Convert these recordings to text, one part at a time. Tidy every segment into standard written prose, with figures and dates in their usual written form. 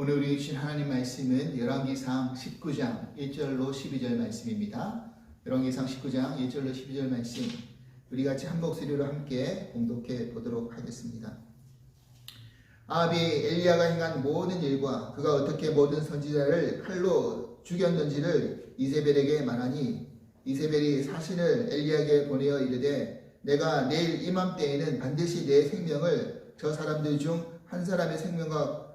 오늘 우리 주신 하나님 말씀은 열왕기상 19장 1절로 12절 말씀입니다. 열왕기상 19장 1절로 12절 말씀 우리 같이 한 목소리로 함께 봉독해 보도록 하겠습니다. 아합이 엘리야가 행한 모든 일과 그가 어떻게 모든 선지자를 칼로 죽였는지를 이세벨에게 말하니 이세벨이 사신을 엘리야에게 보내어 이르되 내가 내일 이맘때에는 반드시 내 생명을 저 사람들 중 한 사람의 생명과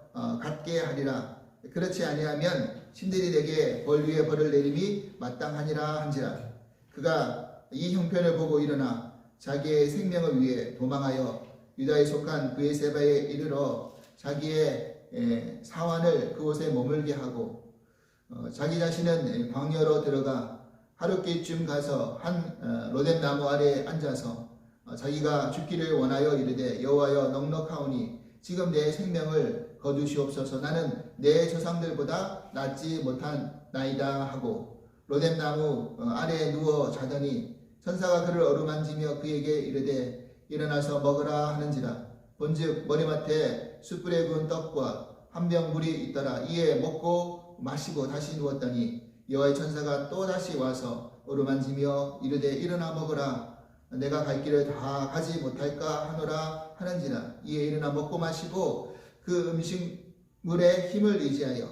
같게 하리라. 그렇지 아니하면 신들이 내게 벌 위에 벌을 내림이 마땅하니라 한지라. 그가 이 형편을 보고 일어나 자기의 생명을 위해 도망하여 유다에 속한 브에세바에 이르러 자기의 사환을 그곳에 머물게 하고 자기 자신은 광야로 들어가 하룻길쯤 가서 한 로뎀 나무 아래에 앉아서 자기가 죽기를 원하여 이르되 여호와여 넉넉하오니 지금 내 생명을 거두시옵소서. 나는 내 조상들보다 낫지 못한 나이다 하고 로뎀 나무 아래에 누워 자더니 천사가 그를 어루만지며 그에게 이르되 일어나서 먹으라 하는지라. 본즉 머리맡에 숯불에 구운 떡과 한 병 물이 있더라. 이에 먹고 마시고 다시 누웠더니 여호와의 천사가 또 다시 와서 어루만지며 이르되 일어나 먹으라. 내가 갈 길을 다 가지 못할까 하노라 하는지라. 이에 일어나 먹고 마시고 그 음식물의 힘을 의지하여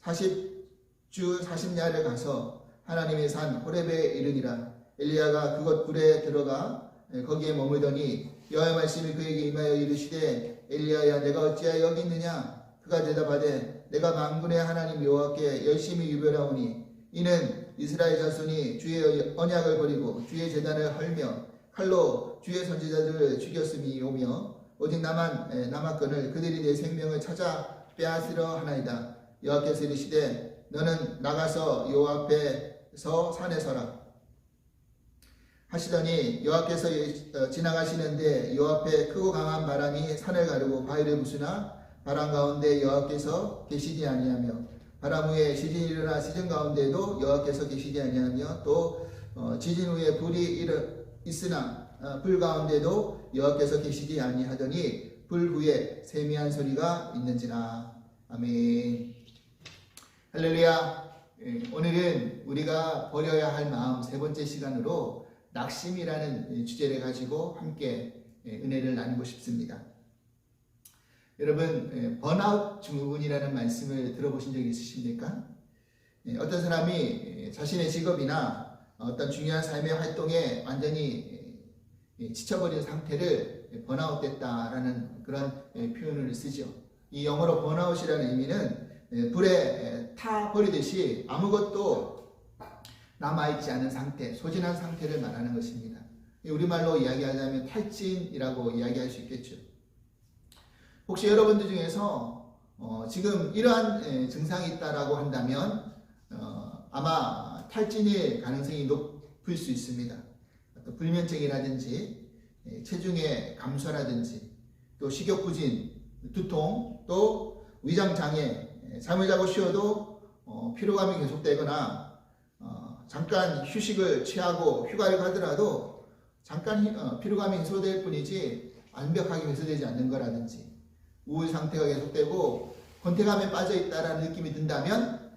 40주 40야를 가서 하나님의 산 호렙에 이르니라. 엘리야가 그곳 굴에 들어가 거기에 머물더니 여호와의 말씀이 그에게 임하여 이르시되 엘리야야 내가 어찌하여 여기 있느냐. 그가 대답하되 내가 만군의 하나님 여호와께 열심히 유별하오니 이는 이스라엘 자손이 주의 언약을 버리고 주의 제단을 헐며 칼로 주의 선지자들을 죽였음이오며 오직 나만 남았거늘 그들이 내 생명을 찾아 빼앗으려 하나이다. 여호와께서 이르시되 너는 나가서 여호와 앞에서 산에 서라 하시더니 여호와께서 지나가시는데 여호와 앞에 크고 강한 바람이 산을 가르고 바위를 부수나 바람 가운데 여호와께서 계시지 아니하며 바람 후에 지진이 일어나 지진 가운데에도 여호와께서 계시지 아니하며 또 지진 후에 불이 있으나 불 가운데도 여호와께서 계시지 아니하더니 불 후에 세미한 소리가 있는지라. 아멘. 할렐루야. 오늘은 우리가 버려야 할 마음 세 번째 시간으로 낙심이라는 주제를 가지고 함께 은혜를 나누고 싶습니다. 여러분 번아웃 증후군이라는 말씀을 들어보신 적이 있으십니까? 어떤 사람이 자신의 직업이나 어떤 중요한 삶의 활동에 완전히 지쳐버린 상태를 번아웃 됐다라는 그런 표현을 쓰죠. 이 영어로 번아웃이라는 의미는 불에 타 버리듯이 아무것도 남아있지 않은 상태, 소진한 상태를 말하는 것입니다. 우리말로 이야기하자면 탈진이라고 이야기할 수 있겠죠. 혹시 여러분들 중에서 지금 이러한 증상이 있다라고 한다면 아마 탈진일 가능성이 높을 수 있습니다. 또 불면증이라든지 체중의 감소라든지 또 식욕부진, 두통, 또 위장장애, 잠을 자고 쉬어도 피로감이 계속되거나 잠깐 휴식을 취하고 휴가를 가더라도 잠깐 피로감이 해소될 뿐이지 완벽하게 해소되지 않는 거라든지 우울 상태가 계속되고 권태감에 빠져 있다라는 느낌이 든다면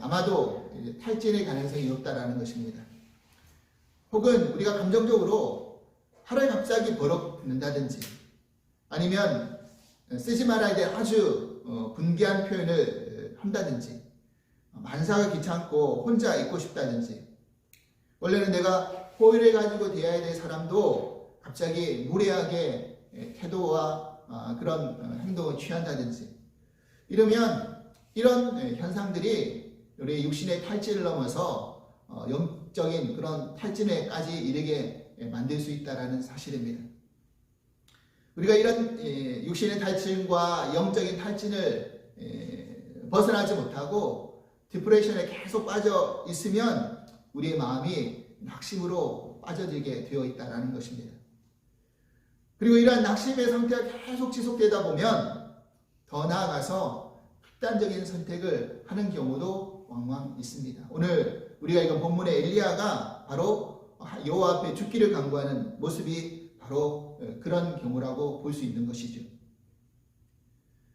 아마도 탈진의 가능성이 높다라는 것입니다. 혹은 우리가 감정적으로 하루에 갑자기 버럭는다든지 아니면 쓰지 말아야 될 아주 분개한 표현을 한다든지 만사가 귀찮고 혼자 있고 싶다든지 원래는 내가 호의를 가지고 대해야 될 사람도 갑자기 무례하게 태도와 그런 행동을 취한다든지 이러면 이런 현상들이 우리 육신의 탈진을 넘어서 영적인 그런 탈진에까지 이르게 만들 수 있다는 사실입니다. 우리가 이런 육신의 탈진과 영적인 탈진을 벗어나지 못하고 디프레션에 계속 빠져 있으면 우리의 마음이 낙심으로 빠져들게 되어 있다는 것입니다. 그리고 이러한 낙심의 상태가 계속 지속되다 보면 더 나아가서 극단적인 선택을 하는 경우도 왕왕 있습니다. 오늘 우리가 읽은 본문의 엘리야가 바로 여호와 앞에 죽기를 강구하는 모습이 바로 그런 경우라고 볼 수 있는 것이죠.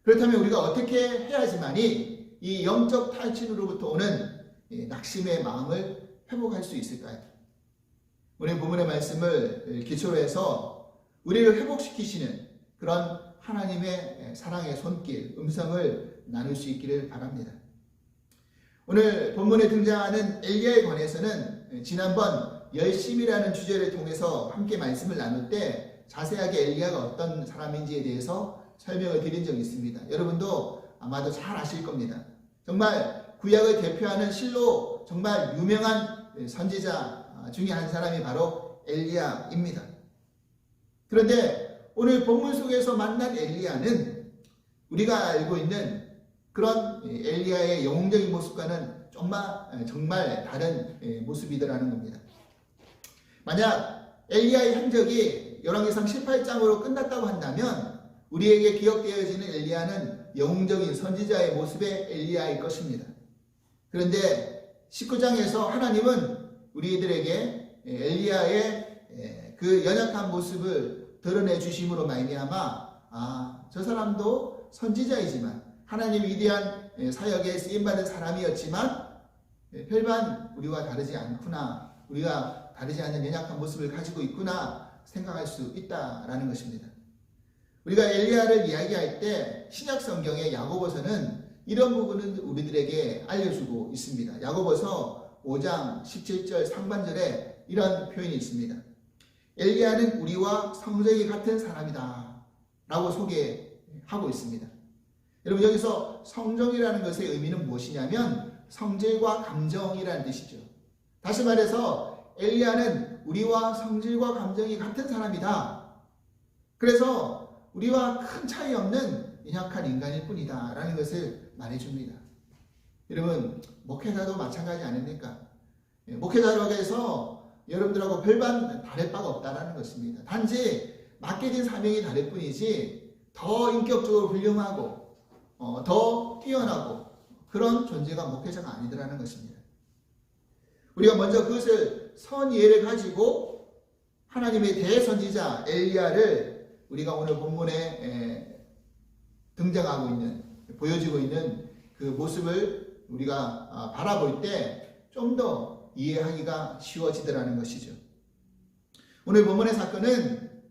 그렇다면 우리가 어떻게 해야지만이 이 영적 탈진으로부터 오는 낙심의 마음을 회복할 수 있을까요? 오늘 본문의 말씀을 기초로 해서 우리를 회복시키시는 그런 하나님의 사랑의 손길, 음성을 나눌 수 있기를 바랍니다. 오늘 본문에 등장하는 엘리야에 관해서는 지난번 열심이라는 주제를 통해서 함께 말씀을 나눌 때 자세하게 엘리야가 어떤 사람인지에 대해서 설명을 드린 적이 있습니다. 여러분도 아마도 잘 아실 겁니다. 정말 구약을 대표하는 실로 정말 유명한 선지자 중에 한 사람이 바로 엘리야입니다. 그런데 오늘 본문 속에서 만난 엘리야는 우리가 알고 있는 그런 엘리야의 영웅적인 모습과는 정말 다른 모습이더라는 겁니다. 만약 엘리야의 행적이 열왕기상 18장으로 끝났다고 한다면 우리에게 기억되어지는 엘리야는 영웅적인 선지자의 모습의 엘리야일 것입니다. 그런데 19장에서 하나님은 우리들에게 엘리야의 그 연약한 모습을 드러내 주심으로 말미암아 저 사람도 선지자이지만 하나님의 위대한 사역에 쓰임받은 사람이었지만 별반 우리와 다르지 않구나, 우리가 다르지 않은 연약한 모습을 가지고 있구나 생각할 수 있다라는 것입니다. 우리가 엘리야를 이야기할 때 신약 성경의 야고보서는 이런 부분을 우리들에게 알려주고 있습니다. 야고보서 5장 17절 상반절에 이런 표현이 있습니다. 엘리야는 우리와 성정이 같은 사람이다 라고 소개하고 있습니다. 여러분, 여기서 성정이라는 것의 의미는 무엇이냐면 성질과 감정이라는 뜻이죠. 다시 말해서 엘리야는 우리와 성질과 감정이 같은 사람이다. 그래서 우리와 큰 차이 없는 연약한 인간일 뿐이다 라는 것을 말해줍니다. 여러분, 목회자도 마찬가지 아닙니까? 목회자라고 해서 여러분들하고 별반 다를 바가 없다라는 것입니다. 단지 맡겨진 사명이 다를 뿐이지 더 인격적으로 훌륭하고 더 뛰어나고 그런 존재가 목회자가 아니더라는 것입니다. 우리가 먼저 그것을 선이해를 가지고 하나님의 대선지자 엘리야를 우리가 오늘 본문에 등장하고 있는, 보여지고 있는 그 모습을 우리가 바라볼 때 좀 더 이해하기가 쉬워지더라는 것이죠. 오늘 본문의 사건은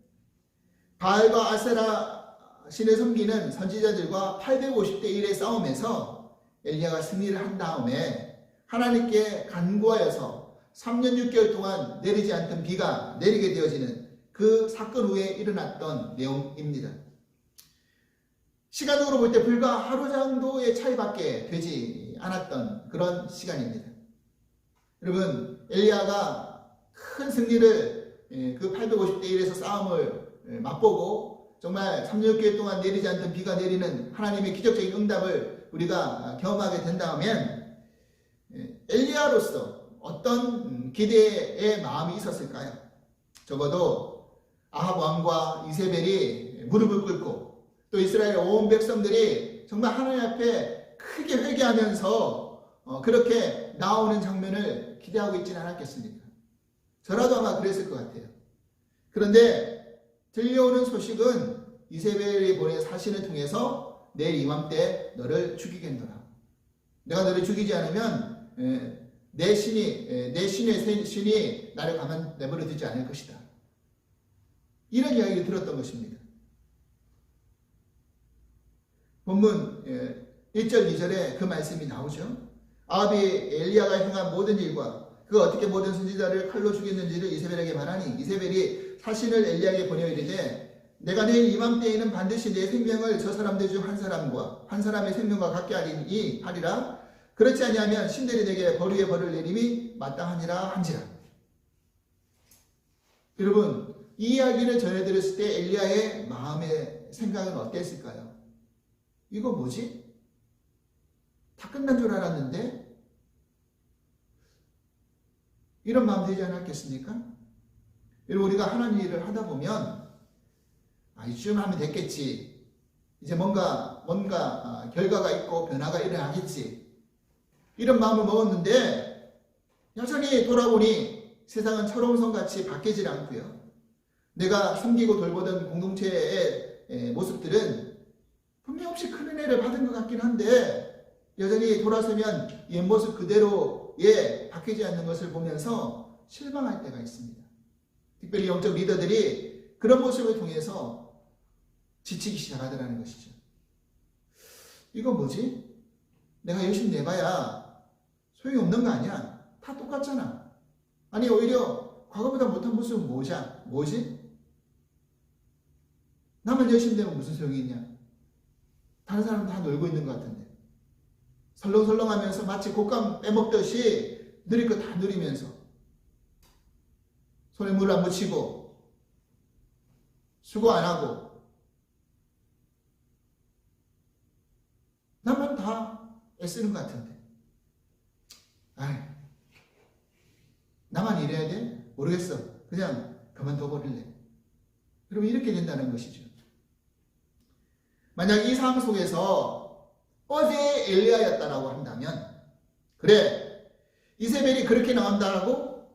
바알과 아세라 신을 섬기는 선지자들과 850대 1의 싸움에서 엘리야가 승리를 한 다음에 하나님께 간구하여서 3년 6개월 동안 내리지 않던 비가 내리게 되어지는 그 사건 후에 일어났던 내용입니다. 시간적으로 볼 때 불과 하루 정도의 차이밖에 되지 않았던 그런 시간입니다. 여러분, 엘리야가 큰 승리를 그 850대 1에서 싸움을 맛보고 정말 3년 6개월 동안 내리지 않던 비가 내리는 하나님의 기적적인 응답을 우리가 경험하게 된다면 엘리야로서 어떤 기대의 마음이 있었을까요? 적어도 아합 왕과 이세벨이 무릎을 꿇고 또 이스라엘 온 백성들이 정말 하나님 앞에 크게 회개하면서 그렇게 나오는 장면을 기대하고 있지는 않았겠습니까? 저라도 아마 그랬을 것 같아요. 그런데 들려오는 소식은 이세벨이 보낸 사신을 통해서 내일 이맘때 너를 죽이겠노라. 내가 너를 죽이지 않으면 내 신의 신이 나를 가만 내버려 두지 않을 것이다. 이런 이야기를 들었던 것입니다. 본문 1절 2절에 그 말씀이 나오죠. 아합이 엘리야가 행한 모든 일과 그가 어떻게 모든 선지자를 칼로 죽였는지를 이세벨에게 말하니 이세벨이 사신을 엘리야에게 보내어 이르되 내가 내일 이맘때에는 반드시 내 생명을 저 사람들 중 한 사람의 생명과 같게 하리라. 그렇지 아니하면 신들이 내게 벌 위에 벌을 내림이 마땅하니라 한지라. 여러분, 이 이야기를 전해드렸을 때 엘리야의 마음의 생각은 어땠을까요? 이거 뭐지? 다 끝난 줄 알았는데? 이런 마음 되지 않았겠습니까? 여러분, 우리가 하나님 일을 하다 보면 이쯤 하면 됐겠지. 이제 뭔가 결과가 있고 변화가 일어나겠지. 이런 마음을 먹었는데 여전히 돌아보니 세상은 철옹성같이 바뀌질 않고요. 내가 섬기고 돌보던 공동체의 모습들은 분명없이 큰 은혜를 받은 것 같긴 한데 여전히 돌아서면 옛 모습 그대로에 바뀌지 않는 것을 보면서 실망할 때가 있습니다. 특별히 영적 리더들이 그런 모습을 통해서 지치기 시작하더라는 것이죠. 이거 뭐지? 내가 열심히 내봐야 소용이 없는 거 아니야? 다 똑같잖아. 아니 오히려 과거보다 못한 모습은 뭐지? 나만 열심히 내면 무슨 소용이 있냐? 다른 사람은 다 놀고 있는 것 같은데. 설렁설렁하면서 마치 곶감 빼먹듯이 누릴 거 다 누리면서 손에 물 안 묻히고 수고 안 하고 나만 다 애쓰는 것 같은데. 아이, 나만 이래야 돼? 모르겠어. 그냥 그만둬 버릴래. 그러면 이렇게 된다는 것이죠. 만약 이 상황 속에서 어제 엘리야였다라고 한다면, 그래, 이세벨이 그렇게 나온다라고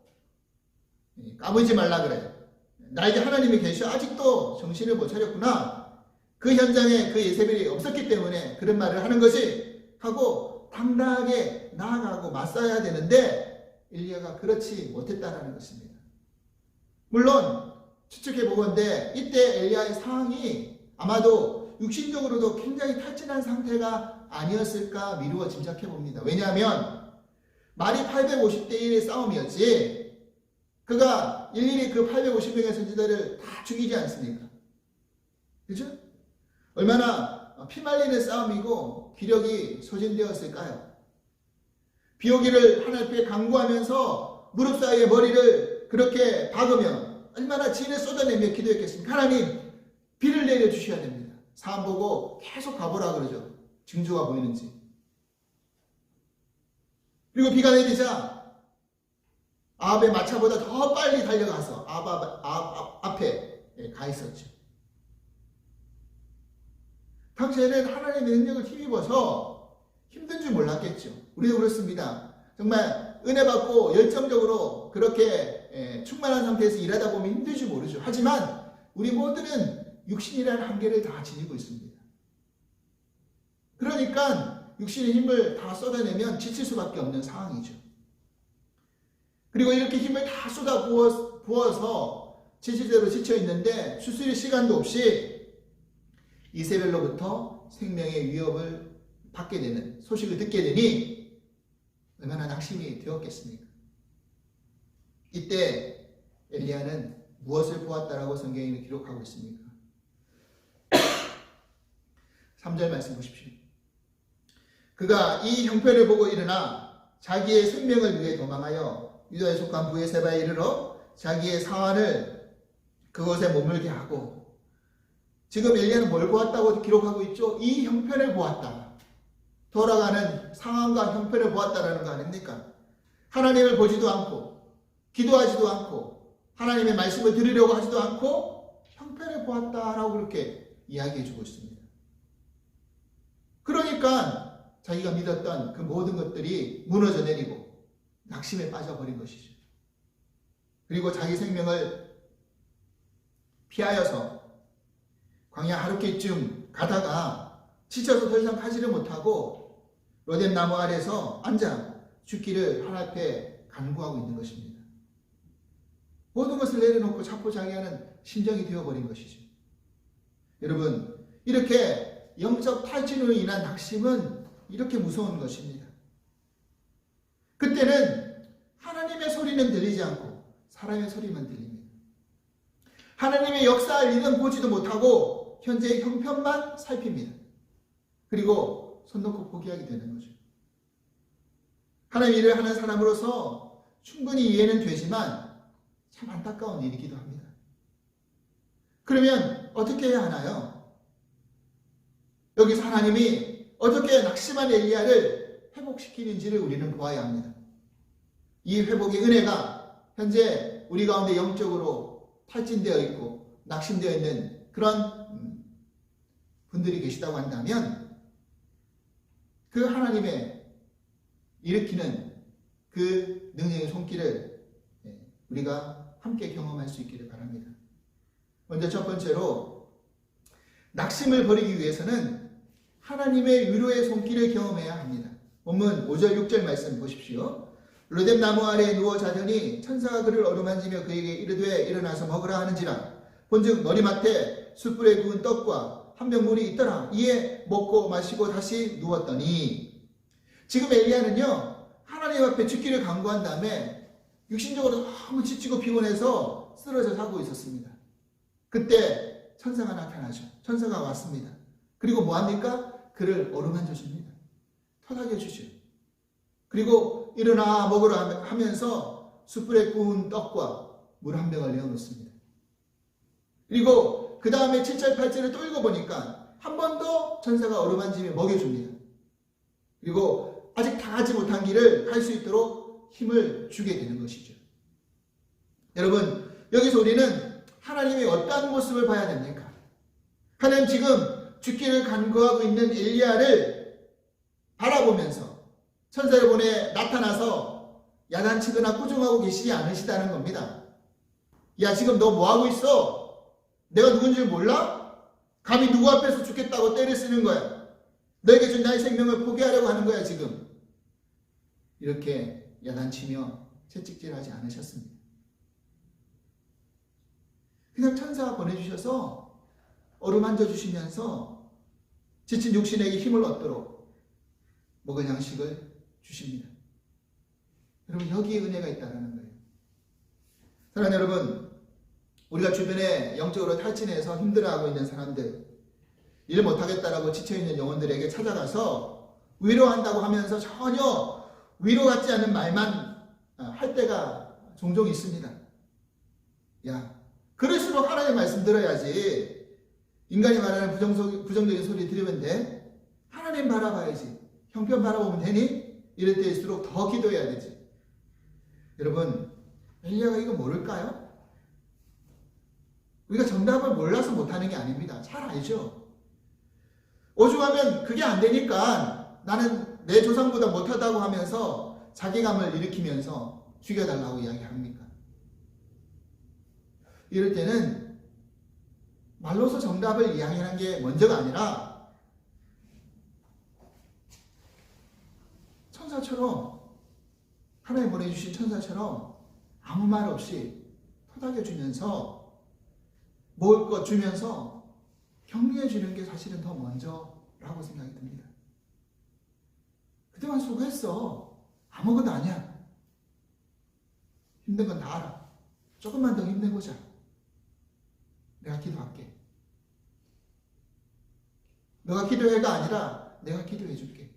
까불지 말라 그래. 나에게 하나님이 계셔. 아직도 정신을 못 차렸구나. 그 현장에 그 이세벨이 없었기 때문에 그런 말을 하는 것이 하고 당당하게 나아가고 맞서야 되는데 엘리야가 그렇지 못했다라는 것입니다. 물론 추측해 보건대 이때 엘리야의 상황이 아마도 육신적으로도 굉장히 탈진한 상태가 아니었을까 미루어 짐작해 봅니다. 왜냐하면 말이 850대 1의 싸움이었지 그가 일일이 그 850명의 선지자를 다 죽이지 않습니까? 그죠? 얼마나 피말리는 싸움이고 기력이 소진되었을까요? 비 오기를 하나님께 간구하면서 무릎 사이에 머리를 그렇게 박으며 얼마나 진에 쏟아내며 기도했겠습니까? 하나님 비를 내려주셔야 됩니다. 사람 보고 계속 가보라 그러죠. 징조가 보이는지. 그리고 비가 내리자 아합의 마차보다 더 빨리 달려가서 아합 앞에 가 있었죠. 당시에는 하나님의 능력을 힘입어서 힘든 줄 몰랐겠죠. 우리도 그렇습니다. 정말 은혜 받고 열정적으로 그렇게 충만한 상태에서 일하다 보면 힘들 줄 모르죠. 하지만 우리 모두는 육신이라는 한계를 다 지니고 있습니다. 그러니까 육신의 힘을 다 쏟아내면 지칠 수밖에 없는 상황이죠. 그리고 이렇게 힘을 다 쏟아 부어서 지칠 대로 지쳐 있는데 수술의 시간도 없이 이세벨로부터 생명의 위협을 받게 되는 소식을 듣게 되니 얼마나 낙심이 되었겠습니까? 이때 엘리야는 무엇을 보았다라고 성경이 기록하고 있습니까? 3절 말씀 보십시오. 그가 이 형편을 보고 일어나 자기의 생명을 위해 도망하여 유다에 속한 부에세바에 이르러 자기의 사환을 그곳에 머물게 하고 지금 엘리야는 뭘 보았다고 기록하고 있죠? 이 형편을 보았다. 돌아가는 상황과 형편을 보았다라는 거 아닙니까? 하나님을 보지도 않고 기도하지도 않고 하나님의 말씀을 들으려고 하지도 않고 형편을 보았다라고 그렇게 이야기해 주고 있습니다. 그러니까 자기가 믿었던 그 모든 것들이 무너져 내리고 낙심에 빠져버린 것이죠. 그리고 자기 생명을 피하여서 광야 하루키쯤 가다가 지쳐서 더 이상 가지를 못하고 로뎀 나무 아래서 앉아 죽기를 하나님 앞에 간구하고 있는 것입니다. 모든 것을 내려놓고 자포자기하는 심정이 되어버린 것이죠. 여러분, 이렇게 영적 탈진으로 인한 낙심은 이렇게 무서운 것입니다. 그때는 하나님의 소리는 들리지 않고 사람의 소리만 들립니다. 하나님의 역사를 이는 보지도 못하고 현재의 형편만 살핍니다. 그리고 손 놓고 포기하게 되는 거죠. 하나님 일을 하는 사람으로서 충분히 이해는 되지만 참 안타까운 일이기도 합니다. 그러면 어떻게 해야 하나요? 여기서 하나님이 어떻게 낙심한 엘리야를 회복시키는지를 우리는 보아야 합니다. 이 회복의 은혜가 현재 우리 가운데 영적으로 탈진되어 있고 낙심되어 있는 그런 분들이 계시다고 한다면 그 하나님의 일으키는 그 능력의 손길을 우리가 함께 경험할 수 있기를 바랍니다. 먼저 첫 번째로 낙심을 버리기 위해서는 하나님의 위로의 손길을 경험해야 합니다. 본문 5절 6절 말씀 보십시오. 로뎀 나무 아래에 누워 자더니 천사가 그를 어루만지며 그에게 이르되 일어나서 먹으라 하는지라. 본즉 머리맡에 숯불에 구운 떡과 한 병 물이 있더라. 이에 먹고 마시고 다시 누웠더니. 지금 엘리야는요, 하나님 앞에 죽기를 간구한 다음에 육신적으로 너무 지치고 피곤해서 쓰러져 자고 있었습니다. 그때 천사가 나타나죠. 천사가 왔습니다. 그리고 뭐합니까? 그를 어루만져 줍니다. 토닥여 주죠. 그리고 일어나 먹으라 하면서 숯불에 구운 떡과 물 한 병을 내어놓습니다. 그리고 그 다음에 7절 8절을 또 읽어보니까 한 번 더 천사가 어루만지며 먹여줍니다. 그리고 아직 당하지 못한 길을 갈 수 있도록 힘을 주게 되는 것이죠. 여러분, 여기서 우리는 하나님의 어떠한 모습을 봐야 됩니까? 하나님 지금 죽기를 간구하고 있는 엘리야를 바라보면서 천사를 보내 나타나서 야단치거나 꾸중하고 계시지 않으시다는 겁니다. 야, 지금 너 뭐하고 있어? 내가 누군지 몰라? 감히 누구 앞에서 죽겠다고 때를 쓰는 거야. 너에게 준 나의 생명을 포기하려고 하는 거야 지금. 이렇게 야단치며 채찍질하지 않으셨습니다. 그냥 천사가 보내주셔서 어루만져 주시면서 지친 육신에게 힘을 얻도록 먹을 양식을 주십니다. 여러분, 여기에 은혜가 있다는 거예요. 사랑하는 여러분, 우리가 주변에 영적으로 탈진해서 힘들어하고 있는 사람들, 일 못하겠다라고 지쳐있는 영혼들에게 찾아가서 위로한다고 하면서 전혀 위로 같지 않은 말만 할 때가 종종 있습니다. 야, 그럴수록 하나님의 말씀 들어야지. 인간이 말하는 부정적인 소리 들으면 돼? 하나님 바라봐야지. 형편 바라보면 되니? 이럴 때일수록 더 기도해야 되지. 여러분, 엘리야가 이거 모를까요? 우리가 정답을 몰라서 못하는 게 아닙니다. 잘 알죠. 오죽하면 그게 안 되니까 나는 내 조상보다 못하다고 하면서 자괴감을 일으키면서 죽여달라고 이야기합니까? 이럴 때는 말로서 정답을 이야기하는 게 먼저가 아니라 천사처럼, 하나님 보내주신 천사처럼 아무 말 없이 토닥여주면서 먹을 것 주면서 격려해 주는 게 사실은 더 먼저라고 생각이 듭니다. 그동안 수고했어. 아무것도 아니야. 힘든 건 다 알아. 조금만 더 힘내보자. 내가 기도할게. 너가 기도해가 아니라 내가 기도해 줄게.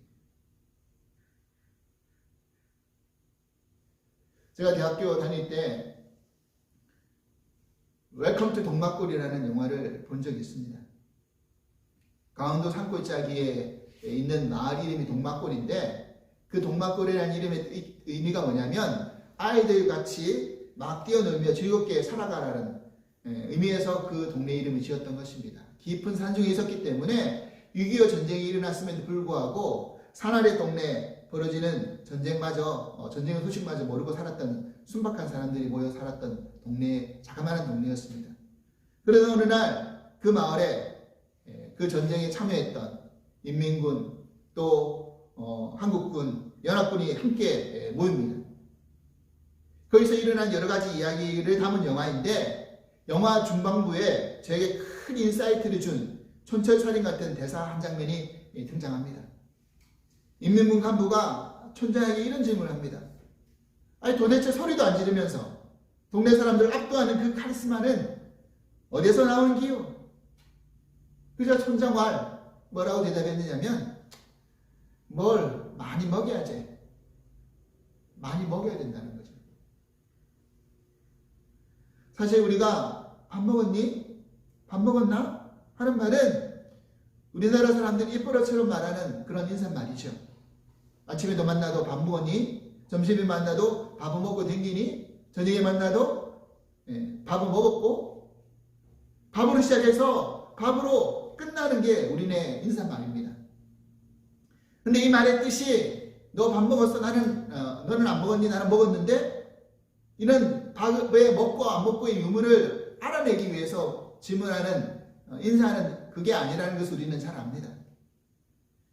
제가 대학교 다닐 때 웰컴 투 동막골이라는 영화를 본 적이 있습니다. 강원도 산골짜기에 있는 마을 이름이 동막골인데, 그 동막골이라는 이름의 의미가 뭐냐면 아이들 같이 막 뛰어놀며 즐겁게 살아가라는 의미에서 그 동네 이름을 지었던 것입니다. 깊은 산중에 있었기 때문에 6.25 전쟁이 일어났음에도 불구하고 산아래 동네에 벌어지는 전쟁의 소식마저 모르고 살았던 순박한 사람들이 모여 살았던 동네, 자그마한 동네였습니다. 그러던 어느 날 그 마을에 그 전쟁에 참여했던 인민군 또 한국군, 연합군이 함께 모입니다. 거기서 일어난 여러 가지 이야기를 담은 영화인데, 영화 중반부에 저에게 큰 인사이트를 준 촌철살인 같은 대사 한 장면이 등장합니다. 인민군 간부가 촌장에게 이런 질문을 합니다. 아니, 도대체 소리도 안 지르면서 동네 사람들을 압도하는 그 카리스마는 어디서 나오는 기요? 그저 촌장 말 뭐라고 대답했느냐면, 뭘 많이 먹여야지. 많이 먹여야 된다는 거죠. 사실 우리가 밥 먹었니? 밥 먹었나? 하는 말은 우리나라 사람들이 입버릇처럼 말하는 그런 인사말이죠. 아침에도 만나도 밥 먹었니? 점심에 만나도 밥을 먹고 댕기니? 저녁에 만나도 밥을 먹었고, 밥으로 시작해서 밥으로 끝나는 게 우리네 인사말입니다. 근데 이 말의 뜻이, 너 밥 먹었어? 너는 안 먹었니? 나는 먹었는데, 이는 밥에 먹고 안 먹고의 유무를 알아내기 위해서 질문하는, 인사하는 그게 아니라는 것을 우리는 잘 압니다.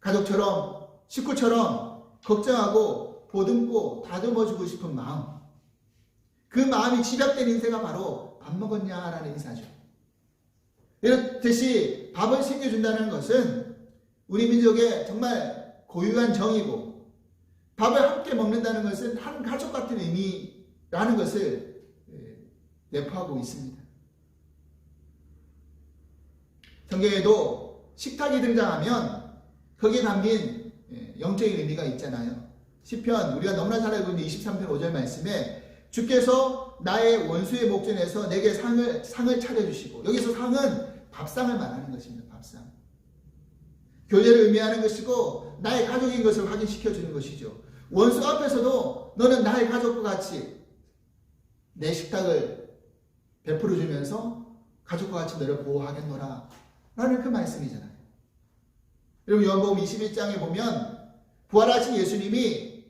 가족처럼, 식구처럼 걱정하고 보듬고 다듬어주고 싶은 마음. 그 마음이 집약된 인사가 바로 밥 먹었냐라는 인사죠. 이렇듯이 밥을 챙겨준다는 것은 우리 민족의 정말 고유한 정이고, 밥을 함께 먹는다는 것은 한 가족 같은 의미라는 것을 내포하고 있습니다. 성경에도 식탁이 등장하면 거기에 담긴 영적인 의미가 있잖아요. 시편, 우리가 너무나 잘 알고 있는 23편 5절 말씀에 주께서 나의 원수의 목전에서 내게 상을 차려주시고, 여기서 상은 밥상을 말하는 것입니다. 밥상. 교제를 의미하는 것이고 나의 가족인 것을 확인시켜주는 것이죠. 원수 앞에서도 너는 나의 가족과 같이 내 식탁을 베풀어주면서 가족과 같이 너를 보호하겠노라 라는 그 말씀이잖아요. 여러분, 요한복음 21장에 보면 부활하신 예수님이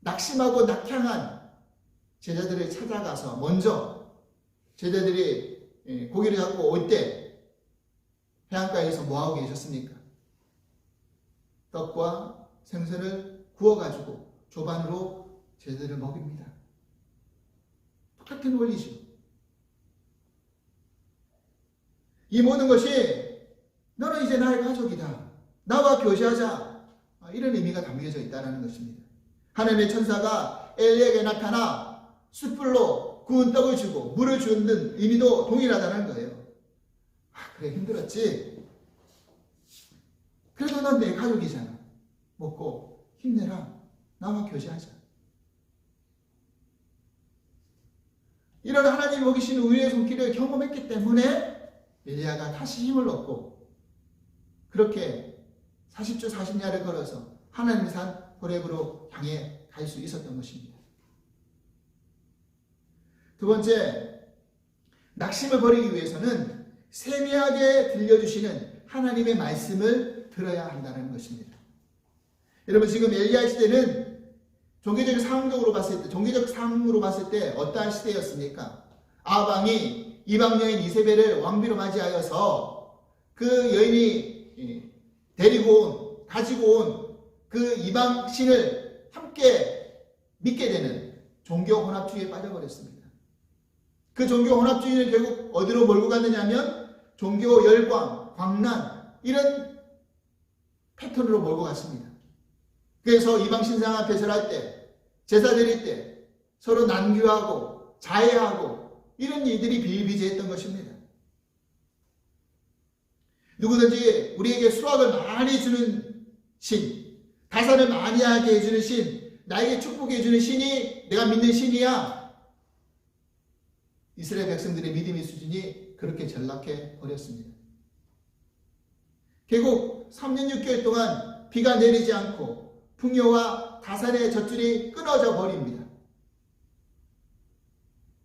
낙심하고 낙향한 제자들을 찾아가서 먼저 제자들이 고기를 잡고 올 때 해안가에서 뭐하고 계셨습니까? 떡과 생선을 구워가지고 조반으로 제자들을 먹입니다. 똑같은 원리죠. 이 모든 것이 너는 이제 나의 가족이다, 나와 교제하자, 이런 의미가 담겨져 있다는 것입니다. 하나님의 천사가 엘리에게 나타나 숯불로 구운 떡을 주고 물을 주는 의미도 동일하다는 거예요. 그래, 힘들었지? 그래도 넌 내 가족이잖아. 먹고 힘내라. 나와 교제하자. 이런 하나님이 먹이시는 의의 손길을 경험했기 때문에 엘리야가 다시 힘을 얻고 그렇게 40주 40야를 걸어서 하나님의 산 호렙으로 향해 갈 수 있었던 것입니다. 두 번째, 낙심을 버리기 위해서는 세미하게 들려주시는 하나님의 말씀을 들어야 한다는 것입니다. 여러분, 지금 엘리야 시대는 종교적 상황으로 봤을 때 어떠한 시대였습니까? 아합 이방 여인 이세벨을 왕비로 맞이하여서 그 여인이 가지고 온 그 이방 신을 함께 믿게 되는 종교 혼합주의에 빠져버렸습니다. 그 종교 혼합주의는 결국 어디로 몰고 갔느냐 하면 종교 열광, 광란, 이런 패턴으로 몰고 갔습니다. 그래서 이방 신상 앞에 절할 때, 제사 드릴 때 서로 난교하고 자해하고 이런 일들이 비일비재했던 것입니다. 누구든지 우리에게 수확을 많이 주는 신, 다산을 많이 하게 해주는 신, 나에게 축복해 해주는 신이 내가 믿는 신이야. 이스라엘 백성들의 믿음의 수준이 그렇게 전락해 버렸습니다. 결국 3년 6개월 동안 비가 내리지 않고 풍요와 다산의 젖줄이 끊어져 버립니다.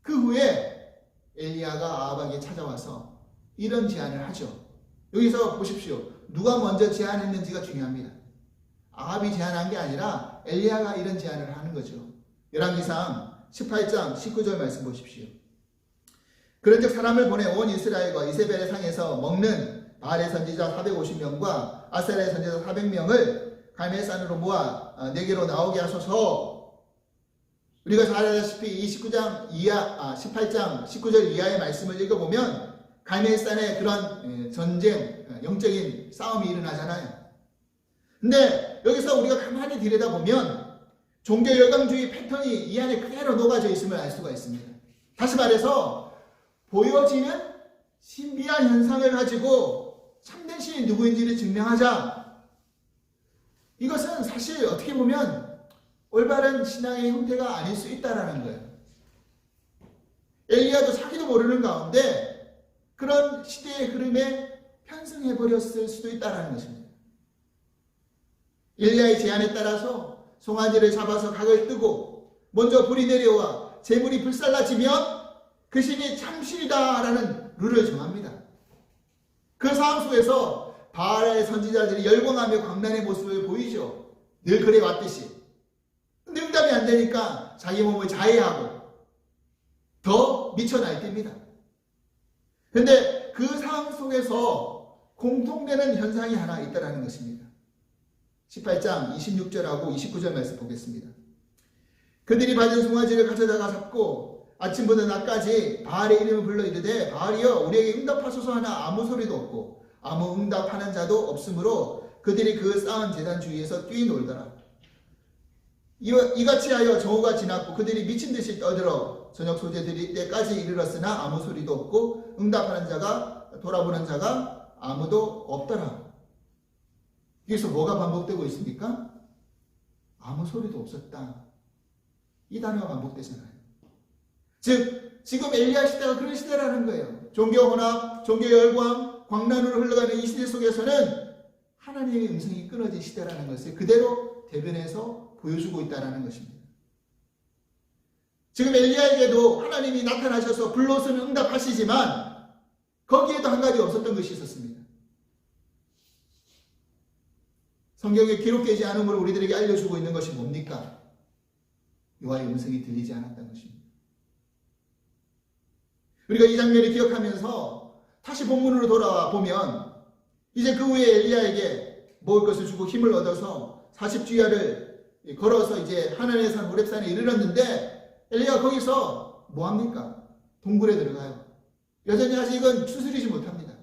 그 후에 엘리야가 아합에게 찾아와서 이런 제안을 하죠. 여기서 보십시오. 누가 먼저 제안했는지가 중요합니다. 아합이 제안한 게 아니라 엘리야가 이런 제안을 하는 거죠. 열왕기상 18장 19절 말씀 보십시오. 그런즉 사람을 보내 온 이스라엘과 이세벨의 상에서 먹는 바알의 선지자 450명과 아세라의 선지자 400명을 갈멜산으로 모아 내게로 나오게 하소서. 우리가 잘 알다시피 이 18장 19절 이하의 말씀을 읽어보면 갈멜산에 그런 전쟁, 영적인 싸움이 일어나잖아요. 근데 여기서 우리가 가만히 들여다보면 종교 열광주의 패턴이 이 안에 그대로 녹아져 있음을 알 수가 있습니다. 다시 말해서 보여지는 신비한 현상을 가지고 참된 신이 누구인지를 증명하자. 이것은 사실 어떻게 보면 올바른 신앙의 형태가 아닐 수 있다는 거예요. 엘리야도 자기도 모르는 가운데 그런 시대의 흐름에 편승해버렸을 수도 있다는 것입니다. 엘리야의 제안에 따라서 송아지를 잡아서 각을 뜨고 먼저 불이 내려와 재물이 불살라지면 그 신이 참신이다라는 룰을 정합니다. 그 상황 속에서 바알의 선지자들이 열광하며 광란의 모습을 보이죠. 늘 그래 왔듯이. 근데 응답이 안 되니까 자기 몸을 자해하고 더 미쳐 날뛰입니다. 그런데 그 상황 속에서 공통되는 현상이 하나 있다는 것입니다. 18장 26절하고 29절 말씀 보겠습니다. 그들이 받은 송아지를 가져다가 잡고 아침부터 낮까지 바알의 이름을 불러 이르되 바알이여 우리에게 응답하소서 하나 아무 소리도 없고 아무 응답하는 자도 없으므로 그들이 그 쌓은 제단 주위에서 뛰놀더라. 이같이 하여 정오가 지났고 그들이 미친 듯이 떠들어 저녁 소재들이 때까지 이르렀으나 아무 소리도 없고 응답하는 자가 돌아보는 자가 아무도 없더라. 여기서 뭐가 반복되고 있습니까? 아무 소리도 없었다. 이 단어가 반복되잖아요. 즉 지금 엘리야 시대가 그런 시대라는 거예요. 종교 혼합, 종교 열광, 광란으로 흘러가는 이 시대 속에서는 하나님의 음성이 끊어진 시대라는 것을 그대로 대변해서 보여주고 있다는 것입니다. 지금 엘리야에게도 하나님이 나타나셔서 불러서는 응답하시지만 거기에도 한 가지 없었던 것이 있었습니다. 성경에 기록되지 않음으로 우리들에게 알려주고 있는 것이 뭡니까? 여호와의 음성이 들리지 않았다는 것입니다. 우리가 이 장면을 기억하면서 다시 본문으로 돌아와 보면 이제 그 후에 엘리야에게 먹을 것을 주고 힘을 얻어서 40주야를 걸어서 이제 하나님의 산 호렙산에 이르렀는데 엘리야가 거기서 뭐합니까? 동굴에 들어가요. 여전히 아직은 추스리지 못합니다.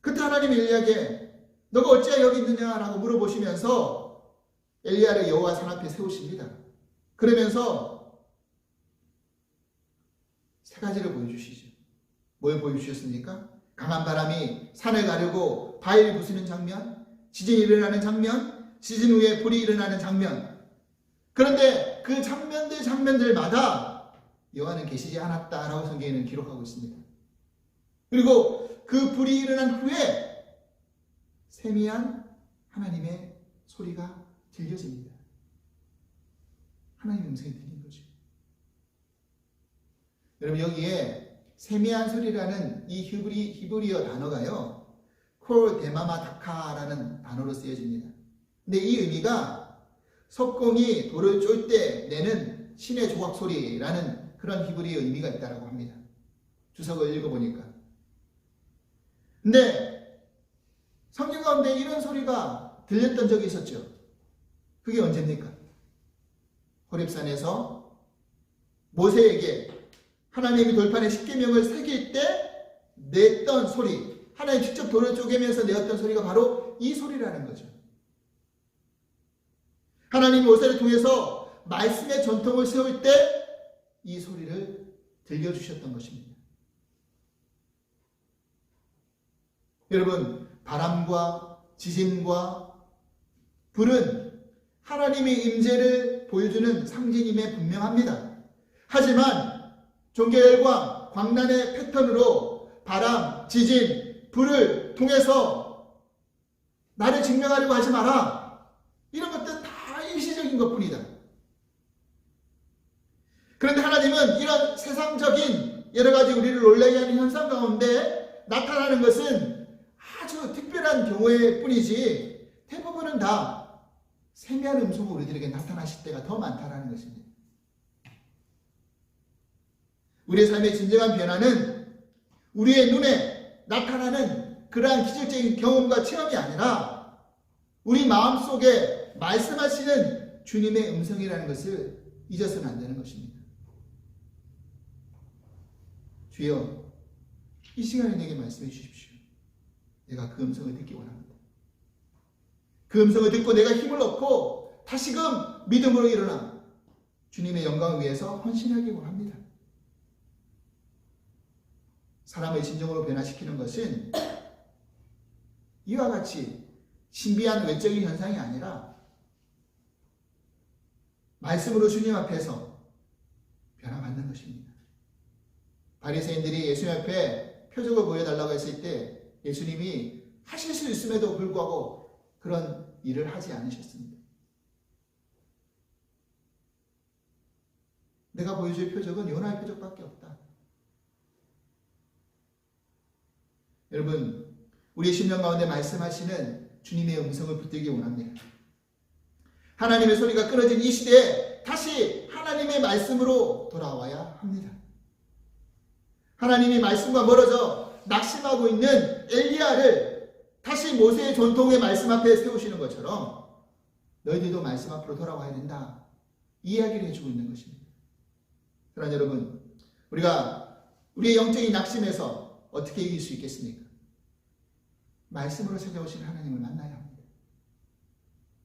그때 하나님이 엘리야에게 너가 어찌하여 여기 있느냐라고 물어보시면서 엘리야를 여호와 산 앞에 세우십니다. 그러면서 세 가지를 보여주시죠. 뭘 보여주셨습니까? 강한 바람이 산을 가르고 바위를 부수는 장면, 지진이 일어나는 장면, 지진 후에 불이 일어나는 장면. 그런데 그 장면들마다 여호와는 계시지 않았다라고 성경에는 기록하고 있습니다. 그리고 그 불이 일어난 후에 세미한 하나님의 소리가 들려집니다. 하나님의 음성이 들린 거죠. 여러분 여기에 세미한 소리라는 이 히브리어 단어가요. 콜 데마마 다카라는 단어로 쓰여집니다. 근데 이 의미가 석공이 돌을 쫄 때 내는 신의 조각 소리라는 그런 히브리어 의미가 있다고 합니다. 주석을 읽어보니까. 근데 성경 가운데 이런 소리가 들렸던 적이 있었죠. 그게 언제입니까? 호렙산에서 모세에게 하나님이 돌판에 십계명을 새길 때 냈던 소리, 하나님 직접 돌을 쪼개면서 내었던 소리가 바로 이 소리라는 거죠. 하나님 모세를 통해서 말씀의 전통을 세울 때 이 소리를 들려주셨던 것입니다. 여러분, 바람과 지진과 불은 하나님의 임재를 보여주는 상징임에 분명합니다. 하지만 종교열광, 광란의 패턴으로 바람, 지진, 불을 통해서 나를 증명하려고 하지 마라. 이런 것들은 다 일시적인 것뿐이다. 그런데 하나님은 이런 세상적인 여러 가지 우리를 놀라게 하는 현상 가운데 나타나는 것은 아주 특별한 경우일 뿐이지 대부분은 다 세미한 음성으로 우리들에게 나타나실 때가 더 많다는 것입니다. 우리의 삶의 진정한 변화는 우리의 눈에 나타나는 그러한 기적적인 경험과 체험이 아니라 우리 마음속에 말씀하시는 주님의 음성이라는 것을 잊어서는 안 되는 것입니다. 주여, 이 시간에 내게 말씀해 주십시오. 내가 그 음성을 듣기 원합니다. 그 음성을 듣고 내가 힘을 얻고 다시금 믿음으로 일어나 주님의 영광을 위해서 헌신하기 원합니다. 사람을 진정으로 변화시키는 것은 이와 같이 신비한 외적인 현상이 아니라 말씀으로 주님 앞에서 변화받는 것입니다. 바리새인들이 예수님 앞에 표적을 보여달라고 했을 때 예수님이 하실 수 있음에도 불구하고 그런 일을 하지 않으셨습니다. 내가 보여줄 표적은 요나의 표적밖에 없다. 여러분, 우리의 심령 가운데 말씀하시는 주님의 음성을 붙들기 원합니다. 하나님의 소리가 끊어진 이 시대에 다시 하나님의 말씀으로 돌아와야 합니다. 하나님이 말씀과 멀어져 낙심하고 있는 엘리야를 다시 모세의 전통의 말씀 앞에 세우시는 것처럼 너희들도 말씀 앞으로 돌아와야 된다. 이 이야기를 해주고 있는 것입니다. 그러나 여러분, 우리가 우리의 영적인 낙심에서 어떻게 이길 수 있겠습니까? 말씀으로 찾아오신 하나님을 만나야 합니다.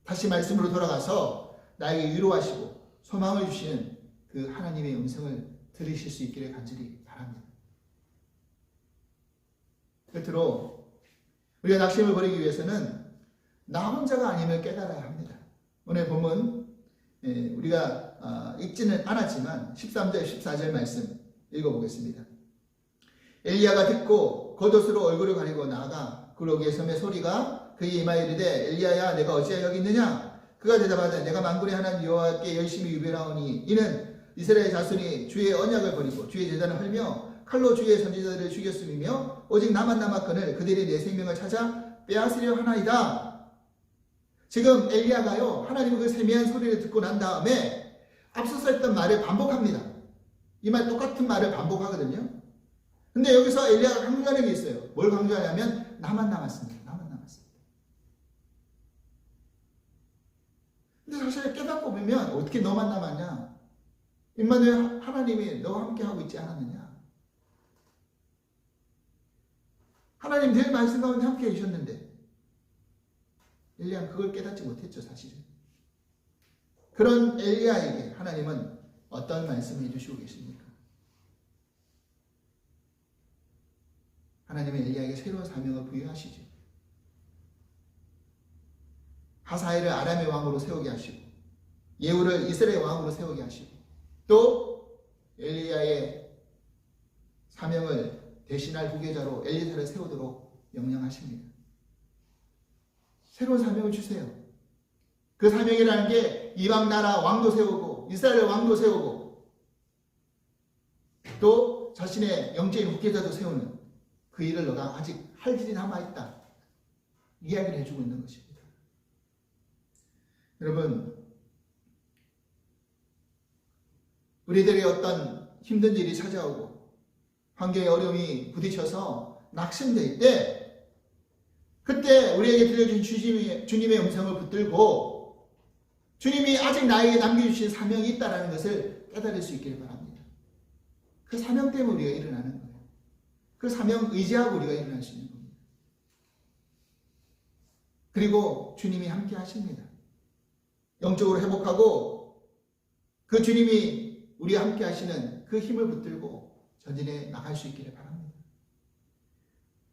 다시 말씀으로 돌아가서 나에게 위로하시고 소망을 주시는 그 하나님의 음성을 들으실 수 있기를 간절히 바랍니다. 끝으로 우리가 낙심을 버리기 위해서는 나 혼자가 아님을 깨달아야 합니다. 오늘 본문 우리가 읽지는 않았지만 13절 14절 말씀 읽어보겠습니다. 엘리야가 듣고 겉옷으로 얼굴을 가리고 나아가 그러기에 섬의 소리가 그의 이마에 이르되 엘리야야 내가 어찌하여 여기 있느냐? 그가 대답하되 내가 만군의 하나님 여호와께 열심히 유배하오니 이는 이스라엘 자손이 주의 언약을 버리고 주의 제단을 헐며 칼로 주의 선지자들을 죽였음이며 오직 나만 남았거늘 그들이 내 생명을 찾아 빼앗으려 하나이다. 지금 엘리야가요 하나님의 그 세미한 소리를 듣고 난 다음에 앞서서 했던 말을 반복합니다. 이 말 똑같은 말을 반복하거든요. 근데 여기서 엘리야가 강조하는 게 있어요. 뭘 강조하냐면 나만 남았습니다. 나만 남았습니다. 근데 사실 깨닫고 보면 어떻게 너만 남았냐? 임마누엘 하나님이 너와 함께 하고 있지 않았느냐? 하나님 늘 말씀 가운데 함께 해주셨는데 엘리야는 그걸 깨닫지 못했죠, 사실은. 그런 엘리야에게 하나님은 어떤 말씀을 해주시고 계십니까? 하나님은 엘리야에게 새로운 사명을 부여하시죠. 하사엘을 아람의 왕으로 세우게 하시고 예후를 이스라엘 왕으로 세우게 하시고 또 엘리야의 사명을 대신할 후계자로 엘리사를 세우도록 명령하십니다. 새로운 사명을 주세요. 그 사명이라는 게 이방 나라 왕도 세우고 이스라엘 왕도 세우고 또 자신의 영적인 후계자도 세우는 그 일을 너가 아직 할 일이 남아있다. 이야기를 해주고 있는 것입니다. 여러분, 우리들의 어떤 힘든 일이 찾아오고 환경의 어려움이 부딪혀서 낙심될 때 그때 우리에게 들려준 주님의 음성을 붙들고 주님이 아직 나에게 남겨주신 사명이 있다는 것을 깨달을 수 있기를 바랍니다. 그 사명 때문에 우리가 일어나는 거예요. 그 사명 의지하고 우리가 일어날 수 있는 겁니다. 그리고 주님이 함께 하십니다. 영적으로 회복하고 그 주님이 우리와 함께 하시는 그 힘을 붙들고 전진해 나갈 수 있기를 바랍니다.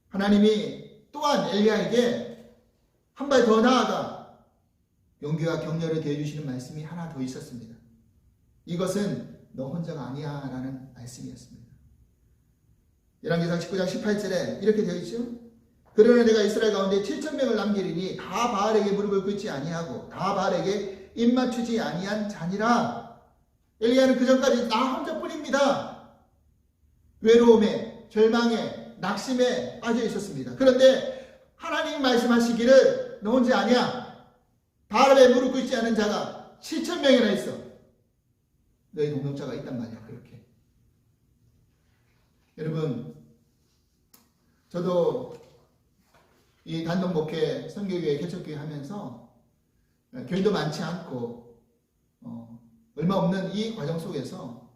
하나님이 또한 엘리야에게 한 발 더 나아가 용기와 격려를 대해주시는 말씀이 하나 더 있었습니다. 이것은 너 혼자가 아니야 라는 말씀이었습니다. 열왕기상 19장 18절에 이렇게 되어 있죠. 그러나 내가 이스라엘 가운데 7,000명을 남기리니 다 바알에게 무릎을 꿇지 아니하고 다 바알에게 입맞추지 아니한 자니라. 엘리야는 그전까지 나 혼자뿐입니다. 외로움에 절망에 낙심에 빠져 있었습니다. 그런데 하나님 말씀하시기를 너 혼자 아니야. 바알에 무릎 꿇지 않은 자가 7,000명이나 있어. 너희 동역자가 있단 말이야. 그렇게. 여러분, 저도 이 단독목회 선교교회 개척교회 하면서 교인도 많지 않고 얼마 없는 이 과정 속에서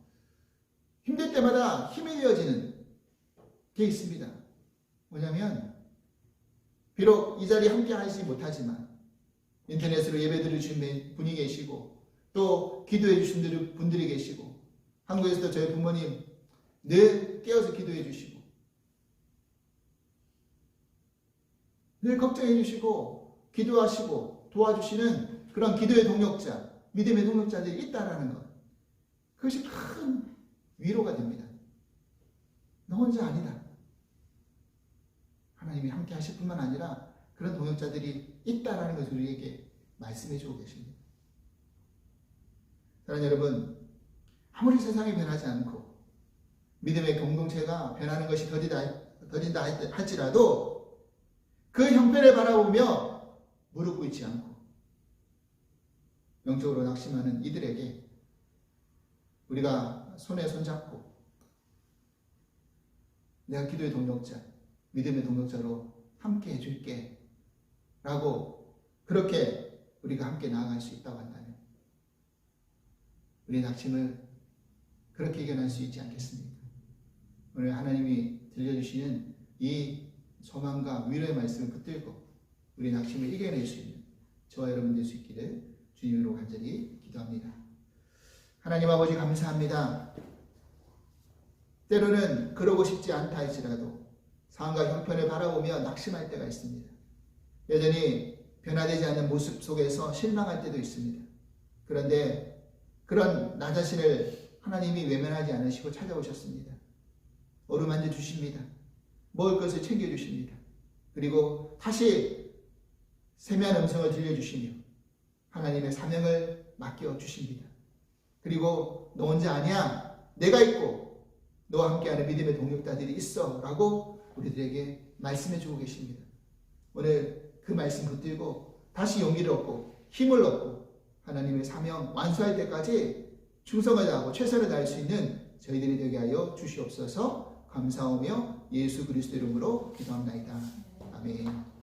힘들 때마다 힘이 되어지는 게 있습니다. 뭐냐면 비록 이 자리에 함께 하지 못하지만 인터넷으로 예배드릴 주신 분이 계시고 또 기도해 주신 분들이 계시고 한국에서도 저희 부모님 늘 깨어서 기도해 주시고 늘 걱정해 주시고 기도하시고 도와주시는 그런 기도의 동역자, 믿음의 동역자들이 있다라는 것, 그것이 큰 위로가 됩니다. 너 혼자 아니다. 하나님이 함께 하실 뿐만 아니라 그런 동역자들이 있다라는 것을 우리에게 말씀해 주고 계십니다. 사랑하는 여러분, 아무리 세상이 변하지 않고 믿음의 공동체가 변하는 것이 더딘다 할지라도 그 형편을 바라보며 무릎 꿇지 않고 영적으로 낙심하는 이들에게 우리가 손에 손잡고 내가 기도의 동역자, 믿음의 동역자로 함께 해줄게 라고 그렇게 우리가 함께 나아갈 수 있다고 한다면 우리 낙심을 그렇게 이겨낼 수 있지 않겠습니까? 오늘 하나님이 들려주시는 이 소망과 위로의 말씀을 붙들고 우리 낙심을 이겨낼 수 있는 저와 여러분 될 수 있기를 주님으로 간절히 기도합니다. 하나님 아버지 감사합니다. 때로는 그러고 싶지 않다 할지라도 상황과 형편을 바라보며 낙심할 때가 있습니다. 여전히 변화되지 않는 모습 속에서 실망할 때도 있습니다. 그런데 그런 나 자신을 하나님이 외면하지 않으시고 찾아오셨습니다. 어루만져 주십니다. 먹을 것을 챙겨주십니다. 그리고 다시 세미한 음성을 들려주시며 하나님의 사명을 맡겨주십니다. 그리고 너 혼자 아니야. 내가 있고 너와 함께하는 믿음의 동역자들이 있어 라고 우리들에게 말씀해주고 계십니다. 오늘 그 말씀 붙들고 다시 용기를 얻고 힘을 얻고 하나님의 사명 완수할 때까지 충성을 다하고 최선을 다할 수 있는 저희들이 되게 하여 주시옵소서. 감사하며 예수 그리스도 이름으로 기도합나이다. 아멘.